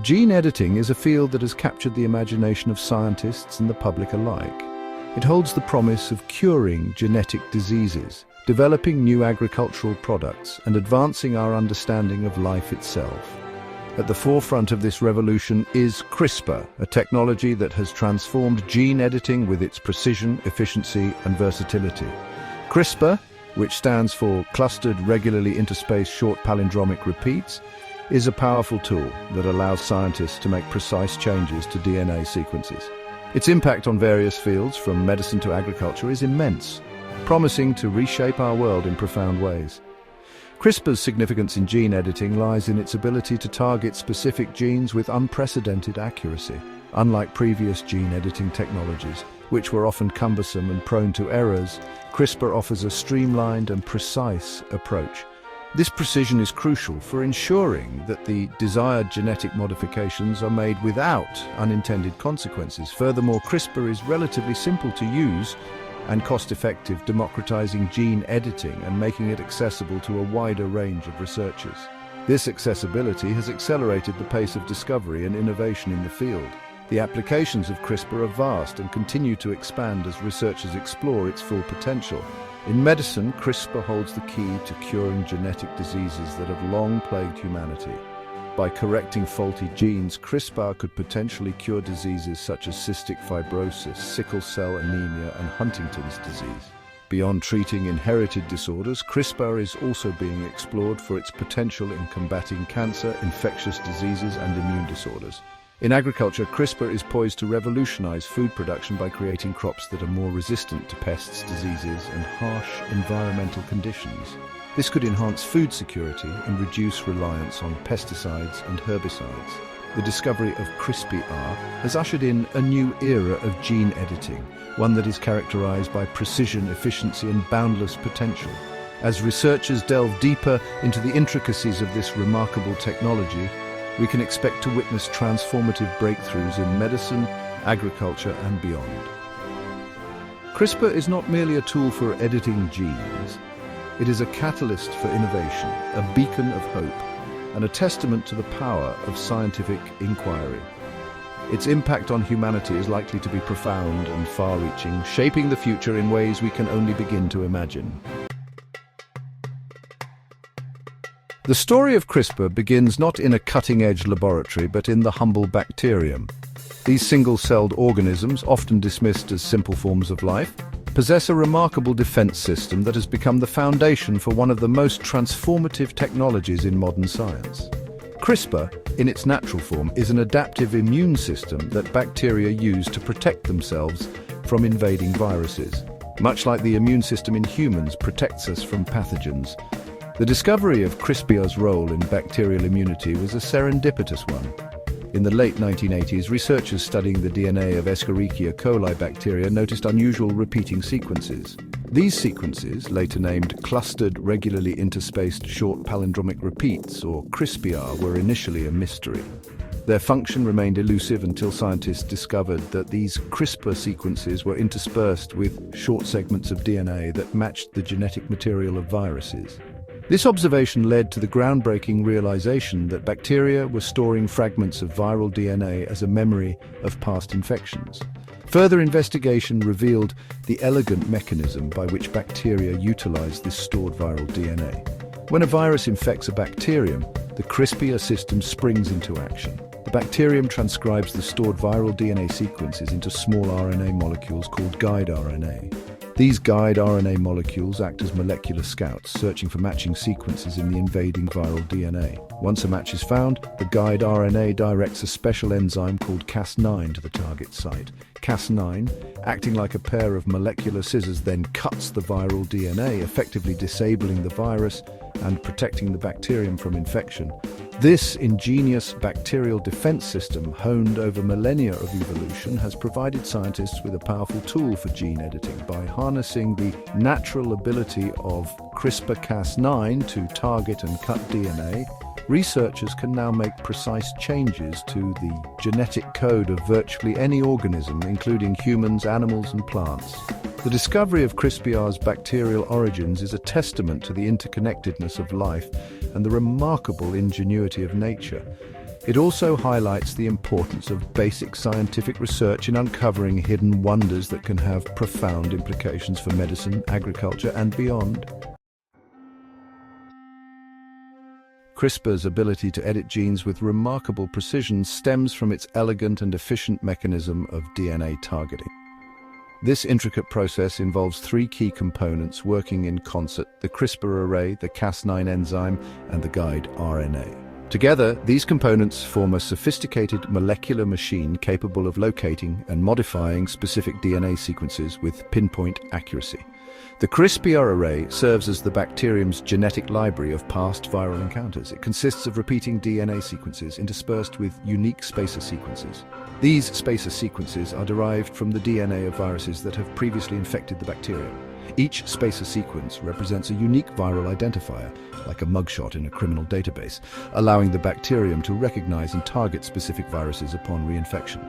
Gene editing is a field that has captured the imagination of scientists and the public alike. It holds the promise of curing genetic diseases, developing new agricultural products, and advancing our understanding of life itself. At the forefront of this revolution is CRISPR, a technology that has transformed gene editing with its precision, efficiency, and versatility. CRISPR, which stands for Clustered Regularly Interspaced Short Palindromic Repeats, is a powerful tool that allows scientists to make precise changes to DNA sequences. Its impact on various fields, from medicine to agriculture, is immense, promising to reshape our world in profound ways. CRISPR's significance in gene editing lies in its ability to target specific genes with unprecedented accuracy. Unlike previous gene editing technologies, which were often cumbersome and prone to errors, CRISPR offers a streamlined and precise approach. This precision is crucial for ensuring that the desired genetic modifications are made without unintended consequences. Furthermore, CRISPR is relatively simple to use and cost-effective, democratizing gene editing and making it accessible to a wider range of researchers. This accessibility has accelerated the pace of discovery and innovation in the field. The applications of CRISPR are vast and continue to expand as researchers explore its full potential. In medicine, CRISPR holds the key to curing genetic diseases that have long plagued humanity. By correcting faulty genes, CRISPR could potentially cure diseases such as cystic fibrosis, sickle cell anemia, and Huntington's disease. Beyond treating inherited disorders, CRISPR is also being explored for its potential in combating cancer, infectious diseases, and immune disorders. In agriculture, CRISPR is poised to revolutionize food production by creating crops that are more resistant to pests, diseases, and harsh environmental conditions. This could enhance food security and reduce reliance on pesticides and herbicides. The discovery of CRISPR has ushered in a new era of gene editing, one that is characterized by precision, efficiency, and boundless potential. As researchers delve deeper into the intricacies of this remarkable technology, we can expect to witness transformative breakthroughs in medicine, agriculture, and beyond. CRISPR is not merely a tool for editing genes. It is a catalyst for innovation, a beacon of hope, and a testament to the power of scientific inquiry. Its impact on humanity is likely to be profound and far-reaching, shaping the future in ways we can only begin to imagine. The story of CRISPR begins not in a cutting-edge laboratory, but in the humble bacterium. These single-celled organisms, often dismissed as simple forms of life, possess a remarkable defense system that has become the foundation for one of the most transformative technologies in modern science. CRISPR, in its natural form, is an adaptive immune system that bacteria use to protect themselves from invading viruses. Much like the immune system in humans protects us from pathogens, the discovery of CRISPR's role in bacterial immunity was a serendipitous one. In the late 1980s, researchers studying the DNA of Escherichia coli bacteria noticed unusual repeating sequences. These sequences, later named Clustered Regularly Interspaced Short Palindromic Repeats, or CRISPR, were initially a mystery. Their function remained elusive until scientists discovered that these CRISPR sequences were interspersed with short segments of DNA that matched the genetic material of viruses. This observation led to the groundbreaking realization that bacteria were storing fragments of viral DNA as a memory of past infections. Further investigation revealed the elegant mechanism by which bacteria utilize this stored viral DNA. When a virus infects a bacterium, the CRISPR system springs into action. The bacterium transcribes the stored viral DNA sequences into small RNA molecules called guide RNA. These guide RNA molecules act as molecular scouts, searching for matching sequences in the invading viral DNA. Once a match is found, the guide RNA directs a special enzyme called Cas9 to the target site. Cas9, acting like a pair of molecular scissors, then cuts the viral DNA, effectively disabling the virus and protecting the bacterium from infection. This ingenious bacterial defense system, honed over millennia of evolution, has provided scientists with a powerful tool for gene editing. By harnessing the natural ability of CRISPR-Cas9 to target and cut DNA, researchers can now make precise changes to the genetic code of virtually any organism, including humans, animals, and plants. The discovery of CRISPR's bacterial origins is a testament to the interconnectedness of life and the remarkable ingenuity of nature. It also highlights the importance of basic scientific research in uncovering hidden wonders that can have profound implications for medicine, agriculture, and beyond. CRISPR's ability to edit genes with remarkable precision stems from its elegant and efficient mechanism of DNA targeting. This intricate process involves three key components working in concert: the CRISPR array, the Cas9 enzyme, and the guide RNA. Together, these components form a sophisticated molecular machine capable of locating and modifying specific DNA sequences with pinpoint accuracy. The CRISPR array serves as the bacterium's genetic library of past viral encounters. It consists of repeating DNA sequences interspersed with unique spacer sequences. These spacer sequences are derived from the DNA of viruses that have previously infected the bacterium. Each spacer sequence represents a unique viral identifier, like a mugshot in a criminal database, allowing the bacterium to recognize and target specific viruses upon reinfection.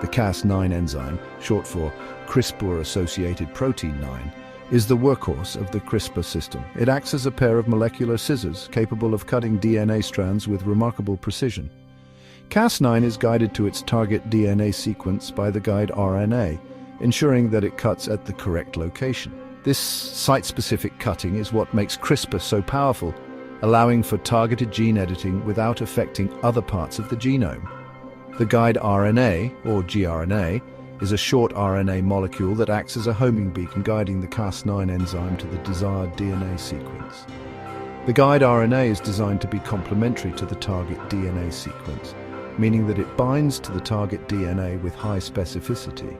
The Cas9 enzyme, short for CRISPR-associated protein 9, is the workhorse of the CRISPR system. It acts as a pair of molecular scissors capable of cutting DNA strands with remarkable precision. Cas9 is guided to its target DNA sequence by the guide RNA, ensuring that it cuts at the correct location. This site-specific cutting is what makes CRISPR so powerful, allowing for targeted gene editing without affecting other parts of the genome. The guide RNA, or gRNA, is a short RNA molecule that acts as a homing beacon guiding the Cas9 enzyme to the desired DNA sequence. The guide RNA is designed to be complementary to the target DNA sequence, meaning that it binds to the target DNA with high specificity.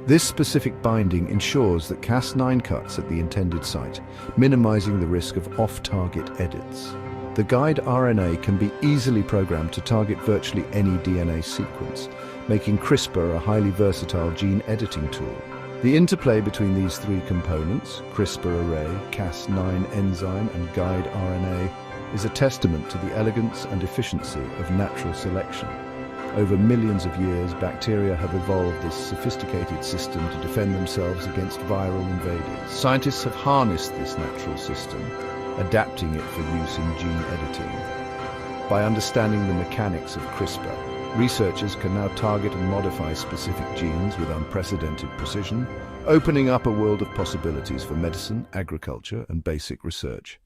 This specific binding ensures that Cas9 cuts at the intended site, minimizing the risk of off-target edits. The guide RNA can be easily programmed to target virtually any DNA sequence, making CRISPR a highly versatile gene editing tool. The interplay between these three components, CRISPR array, Cas9 enzyme, and guide RNA, is a testament to the elegance and efficiency of natural selection. Over millions of years, bacteria have evolved this sophisticated system to defend themselves against viral invaders. Scientists have harnessed this natural system, adapting it for use in gene editing. By understanding the mechanics of CRISPR, researchers can now target and modify specific genes with unprecedented precision, opening up a world of possibilities for medicine, agriculture, and basic research.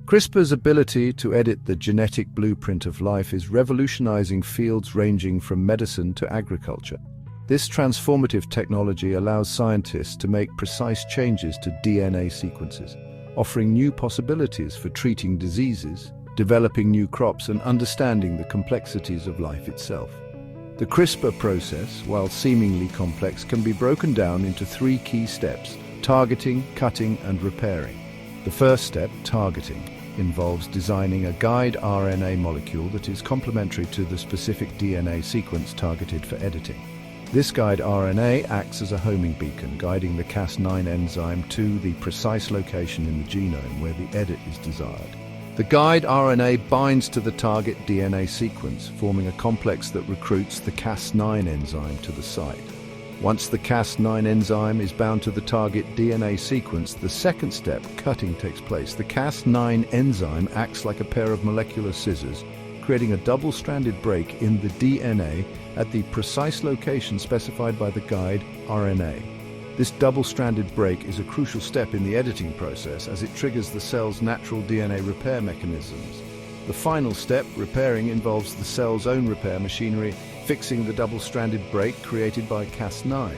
CRISPR's ability to edit the genetic blueprint of life is revolutionizing fields ranging from medicine to agriculture. This transformative technology allows scientists to make precise changes to DNA sequences, offering new possibilities for treating diseases, developing new crops, and understanding the complexities of life itself. The CRISPR process, while seemingly complex, can be broken down into three key steps: targeting, cutting, and repairing. The first step, targeting, involves designing a guide RNA molecule that is complementary to the specific DNA sequence targeted for editing. This guide RNA acts as a homing beacon, guiding the Cas9 enzyme to the precise location in the genome where the edit is desired. The guide RNA binds to the target DNA sequence, forming a complex that recruits the Cas9 enzyme to the site. Once the Cas9 enzyme is bound to the target DNA sequence, the second step, cutting, takes place. The Cas9 enzyme acts like a pair of molecular scissors, creating a double-stranded break in the DNA at the precise location specified by the guide RNA. This double-stranded break is a crucial step in the editing process as it triggers the cell's natural DNA repair mechanisms. The final step, repairing, involves the cell's own repair machinery, fixing the double-stranded break created by Cas9.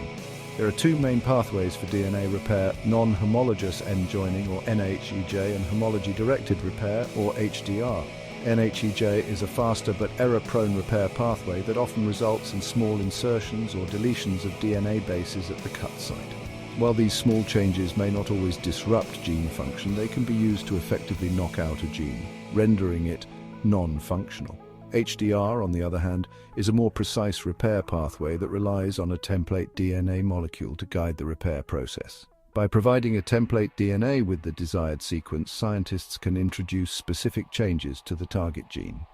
There are two main pathways for DNA repair: non-homologous end joining, or NHEJ, and homology-directed repair, or HDR. NHEJ is a faster but error-prone repair pathway that often results in small insertions or deletions of DNA bases at the cut site. While these small changes may not always disrupt gene function, they can be used to effectively knock out a gene, rendering it non-functional. HDR, on the other hand, is a more precise repair pathway that relies on a template DNA molecule to guide the repair process. By providing a template DNA with the desired sequence, scientists can introduce specific changes to the target gene.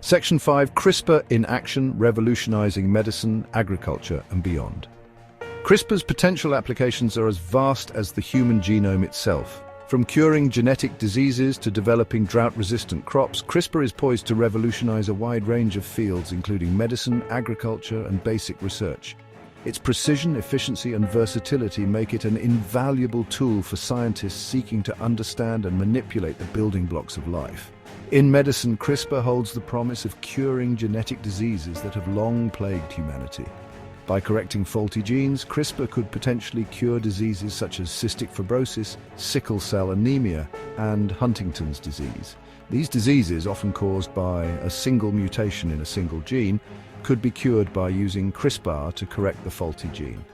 Section 5. CRISPR in action, revolutionizing medicine, agriculture, and beyond. CRISPR's potential applications are as vast as the human genome itself. From curing genetic diseases to developing drought-resistant crops, CRISPR is poised to revolutionize a wide range of fields, including medicine, agriculture, and basic research. Its precision, efficiency, and versatility make it an invaluable tool for scientists seeking to understand and manipulate the building blocks of life. In medicine, CRISPR holds the promise of curing genetic diseases that have long plagued humanity. By correcting faulty genes, CRISPR could potentially cure diseases such as cystic fibrosis, sickle cell anemia, and Huntington's disease. These diseases, often caused by a single mutation in a single gene, could be cured by using CRISPR to correct the faulty gene.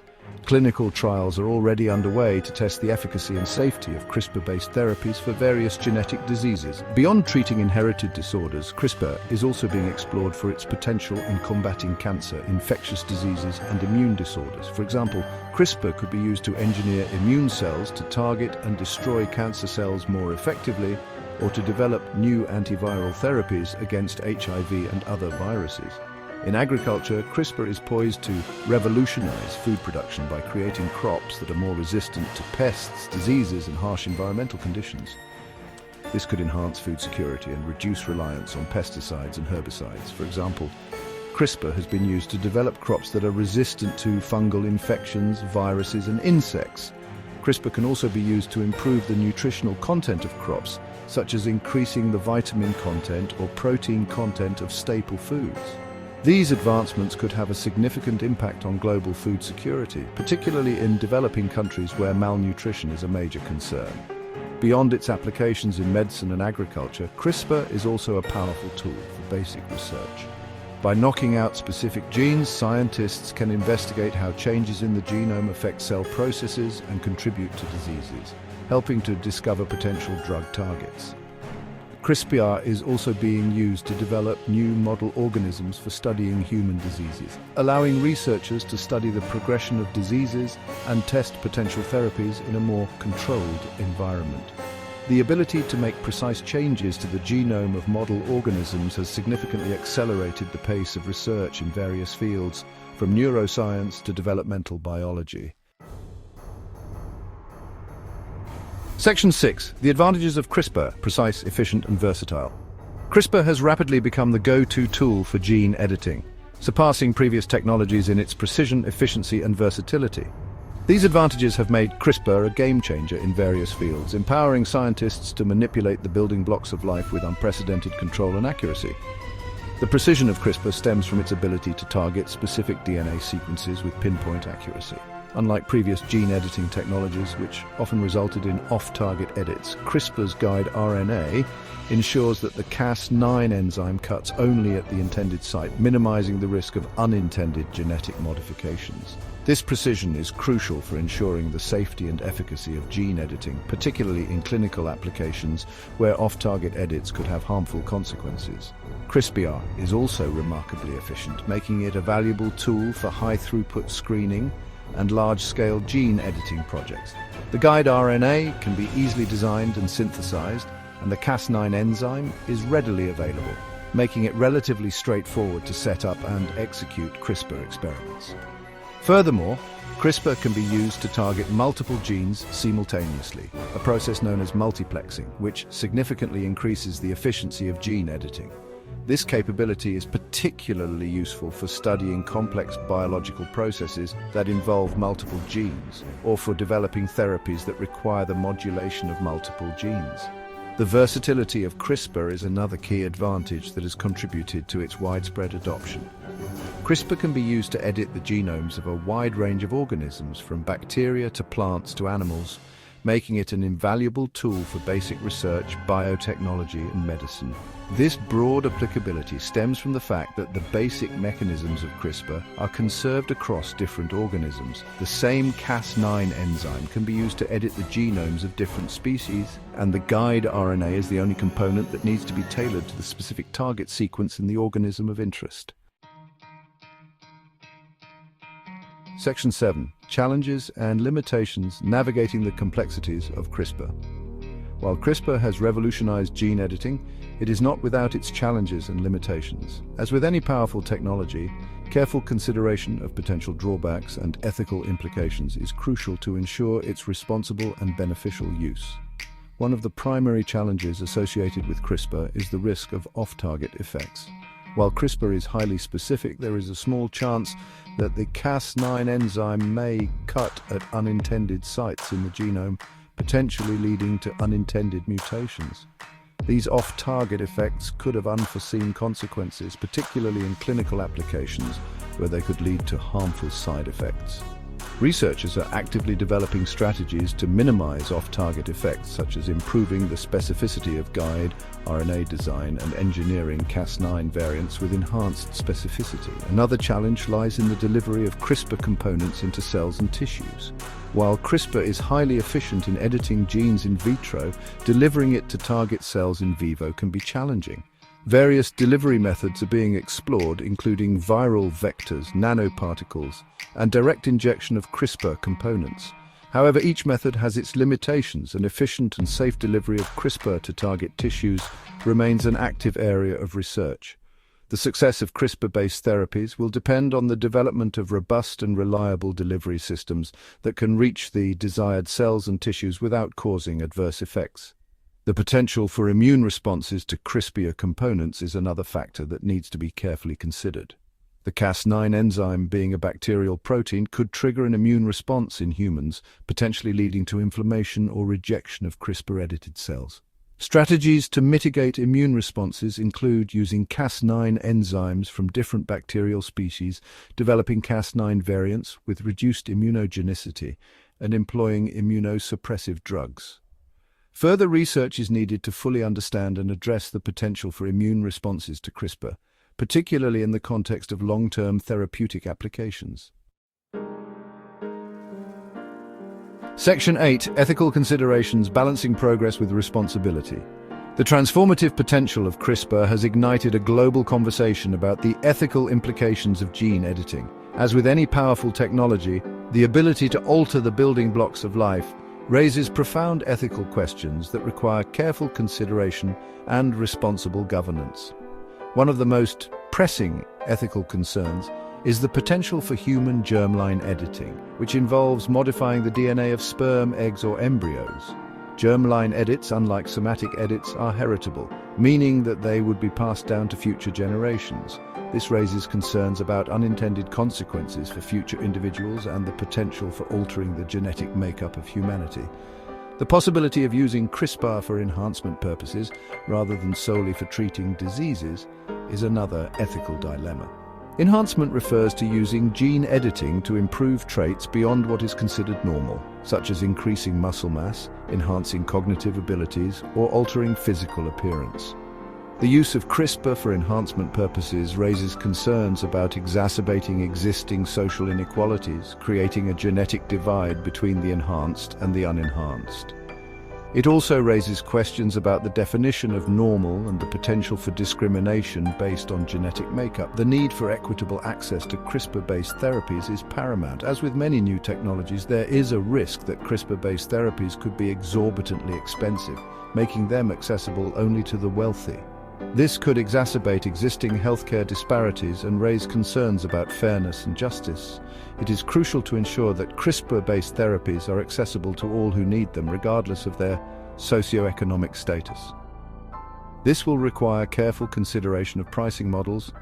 Clinical trials are already underway to test the efficacy and safety of CRISPR-based therapies for various genetic diseases. Beyond treating inherited disorders, CRISPR is also being explored for its potential in combating cancer, infectious diseases, and immune disorders. For example, CRISPR could be used to engineer immune cells to target and destroy cancer cells more effectively, or to develop new antiviral therapies against HIV and other viruses. In agriculture, CRISPR is poised to revolutionize food production by creating crops that are more resistant to pests, diseases, and harsh environmental conditions. This could enhance food security and reduce reliance on pesticides and herbicides. For example, CRISPR has been used to develop crops that are resistant to fungal infections, viruses, and insects. CRISPR can also be used to improve the nutritional content of crops, such as increasing the vitamin content or protein content of staple foods. These advancements could have a significant impact on global food security, particularly in developing countries where malnutrition is a major concern. Beyond its applications in medicine and agriculture, CRISPR is also a powerful tool for basic research. By knocking out specific genes, scientists can investigate how changes in the genome affect cell processes and contribute to diseases, helping to discover potential drug targets. CRISPR is also being used to develop new model organisms for studying human diseases, allowing researchers to study the progression of diseases and test potential therapies in a more controlled environment. The ability to make precise changes to the genome of model organisms has significantly accelerated the pace of research in various fields, from neuroscience to developmental biology. Section 6. The advantages of CRISPR: precise, efficient, and versatile. CRISPR has rapidly become the go-to tool for gene editing, surpassing previous technologies in its precision, efficiency, and versatility. These advantages have made CRISPR a game-changer in various fields, empowering scientists to manipulate the building blocks of life with unprecedented control and accuracy. The precision of CRISPR stems from its ability to target specific DNA sequences with pinpoint accuracy. Unlike previous gene editing technologies, which often resulted in off-target edits, CRISPR's guide RNA ensures that the Cas9 enzyme cuts only at the intended site, minimizing the risk of unintended genetic modifications. This precision is crucial for ensuring the safety and efficacy of gene editing, particularly in clinical applications where off-target edits could have harmful consequences. CRISPR is also remarkably efficient, making it a valuable tool for high-throughput screening and large-scale gene editing projects. The guide RNA can be easily designed and synthesized, and the Cas9 enzyme is readily available, making it relatively straightforward to set up and execute CRISPR experiments. Furthermore, CRISPR can be used to target multiple genes simultaneously, a process known as multiplexing, which significantly increases the efficiency of gene editing. This capability is particularly useful for studying complex biological processes that involve multiple genes, or for developing therapies that require the modulation of multiple genes. The versatility of CRISPR is another key advantage that has contributed to its widespread adoption. CRISPR can be used to edit the genomes of a wide range of organisms, from bacteria to plants to animals, making it an invaluable tool for basic research, biotechnology, and medicine. This broad applicability stems from the fact that the basic mechanisms of CRISPR are conserved across different organisms. The same Cas9 enzyme can be used to edit the genomes of different species, and the guide RNA is the only component that needs to be tailored to the specific target sequence in the organism of interest. Section 7. Challenges and limitations navigating the complexities of CRISPR. While CRISPR has revolutionized gene editing, it is not without its challenges and limitations. As with any powerful technology, careful consideration of potential drawbacks and ethical implications is crucial to ensure its responsible and beneficial use. one of the primary challenges associated with CRISPR is the risk of off-target effects. While CRISPR is highly specific, there is a small chance that the Cas9 enzyme may cut at unintended sites in the genome, potentially leading to unintended mutations. These off-target effects could have unforeseen consequences, particularly in clinical applications where they could lead to harmful side effects. Researchers are actively developing strategies to minimize off-target effects, such as improving the specificity of guide RNA design and engineering Cas9 variants with enhanced specificity. Another challenge lies in the delivery of CRISPR components into cells and tissues. While CRISPR is highly efficient in editing genes in vitro, delivering it to target cells in vivo can be challenging. Various delivery methods are being explored, including viral vectors, nanoparticles, and direct injection of CRISPR components. However, each method has its limitations, and efficient and safe delivery of CRISPR to target tissues remains an active area of research. The success of CRISPR-based therapies will depend on the development of robust and reliable delivery systems that can reach the desired cells and tissues without causing adverse effects. The potential for immune responses to CRISPR components is another factor that needs to be carefully considered. The Cas9 enzyme, being a bacterial protein, could trigger an immune response in humans, potentially leading to inflammation or rejection of CRISPR-edited cells. Strategies to mitigate immune responses include using Cas9 enzymes from different bacterial species, developing Cas9 variants with reduced immunogenicity, and employing immunosuppressive drugs. Further research is needed to fully understand and address the potential for immune responses to CRISPR, particularly in the context of long-term therapeutic applications. Section 8. Ethical Considerations: Balancing Progress with Responsibility. The transformative potential of CRISPR has ignited a global conversation about the ethical implications of gene editing. As with any powerful technology, the ability to alter the building blocks of life raises profound ethical questions that require careful consideration and responsible governance. One of the most pressing ethical concerns is the potential for human germline editing, which involves modifying the DNA of sperm, eggs, or embryos. Germline edits, unlike somatic edits, are heritable, meaning that they would be passed down to future generations. This raises concerns about unintended consequences for future individuals and the potential for altering the genetic makeup of humanity. The possibility of using CRISPR for enhancement purposes, rather than solely for treating diseases, is another ethical dilemma. Enhancement refers to using gene editing to improve traits beyond what is considered normal, such as increasing muscle mass, enhancing cognitive abilities, or altering physical appearance. The use of CRISPR for enhancement purposes raises concerns about exacerbating existing social inequalities, creating a genetic divide between the enhanced and the unenhanced. It also raises questions about the definition of normal and the potential for discrimination based on genetic makeup. The need for equitable access to CRISPR-based therapies is paramount. As with many new technologies, there is a risk that CRISPR-based therapies could be exorbitantly expensive, making them accessible only to the wealthy. This could exacerbate existing healthcare disparities and raise concerns about fairness and justice. It is crucial to ensure that CRISPR-based therapies are accessible to all who need them, regardless of their socioeconomic status. This will require careful consideration of pricing models,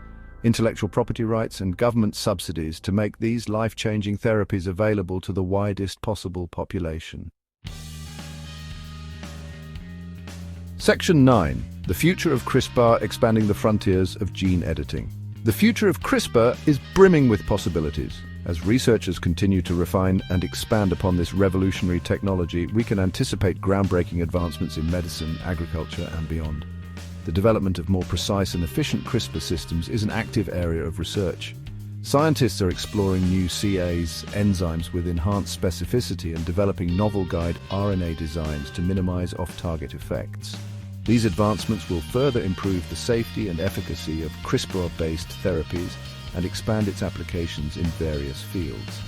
intellectual property rights, and government subsidies to make these life-changing therapies available to the widest possible population. Section 9. The future of CRISPR: expanding the frontiers of gene editing. The future of CRISPR is brimming with possibilities. As researchers continue to refine and expand upon this revolutionary technology, we can anticipate groundbreaking advancements in medicine, agriculture, and beyond. The development of more precise and efficient CRISPR systems is an active area of research. Scientists are exploring new CAs, enzymes with enhanced specificity, and developing novel guide RNA designs to minimize off-target effects. These advancements will further improve the safety and efficacy of CRISPR-based therapies and expand its applications in various fields.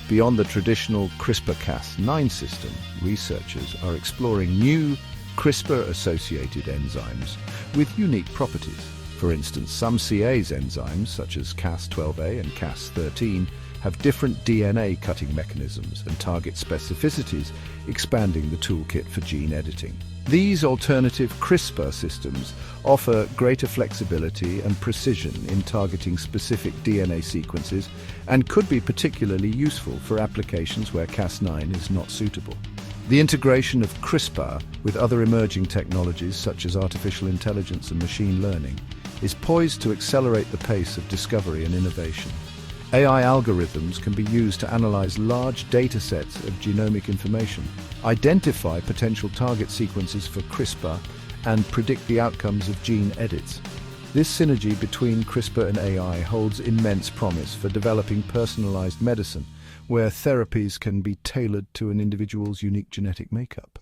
Beyond the traditional CRISPR-Cas9 system, researchers are exploring new CRISPR-associated enzymes with unique properties. For instance, some CAs enzymes, such as Cas12a and Cas13, have different DNA cutting mechanisms and target specificities, expanding the toolkit for gene editing. These alternative CRISPR systems offer greater flexibility and precision in targeting specific DNA sequences and could be particularly useful for applications where Cas9 is not suitable. The integration of CRISPR with other emerging technologies such as artificial intelligence and machine learning is poised to accelerate the pace of discovery and innovation. AI algorithms can be used to analyze large data sets of genomic information, identify potential target sequences for CRISPR, and predict the outcomes of gene edits. This synergy between CRISPR and AI holds immense promise for developing personalized medicine, where therapies can be tailored to an individual's unique genetic makeup.